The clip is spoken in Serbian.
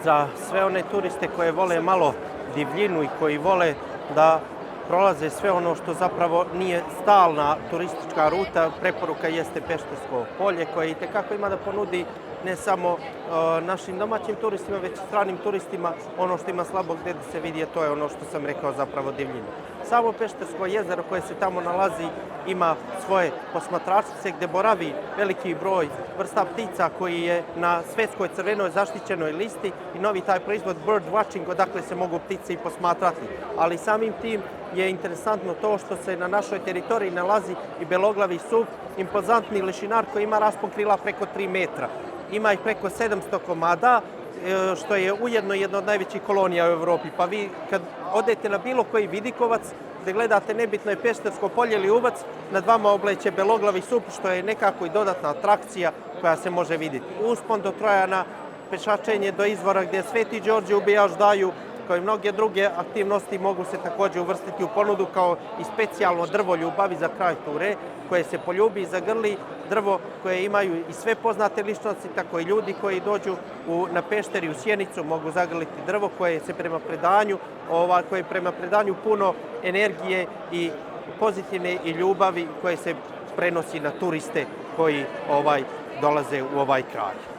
za sve one turiste koje vole malo divljinu i koji vole da prolaze sve ono što zapravo nije stalna turistička ruta. Preporuka jeste Peštersko polje koje itekako ima da ponudi ne samo našim domaćim turistima, već i stranim turistima. Ono što ima slabo gde da se vidi, to je ono što sam rekao, zapravo divljina. Samo Peštersko jezero koje se tamo nalazi ima svoje posmatračice gde boravi veliki broj vrsta ptica koji je na svetskoj crvenoj zaštićenoj listi i novi taj proizvod bird watching, odakle se mogu ptice i posmatrati. Ali samim tim je interesantno to što se na našoj teritoriji nalazi i beloglavi suv, impozantni lešinar koji ima raspon krila preko 3 metra. Ima ih preko 700 komada, što je ujedno jedna od najvećih kolonija u Evropi. Pa vi kad odete na bilo koji vidikovac, gde gledate nebitno je Peštersko polje ili Uvac, nad vama obleće beloglavi sup, što je nekako i dodatna atrakcija koja se može vidjeti. Uspon do Trojana, pešačenje do izvora gdje Sveti Đorđe ubijaš daju, kao i mnoge druge aktivnosti mogu se također uvrstiti u ponudu kao i specijalno drvo ljubavi za kraj ture, koje se poljubi i zagrli, drvo koje imaju i sve poznate ličnosti, tako i ljudi koji dođu na Pešter i u Sjenicu mogu zagrliti drvo koje prema predanju puno energije i pozitivne i ljubavi koje se prenosi na turiste koji dolaze u ovaj kraj.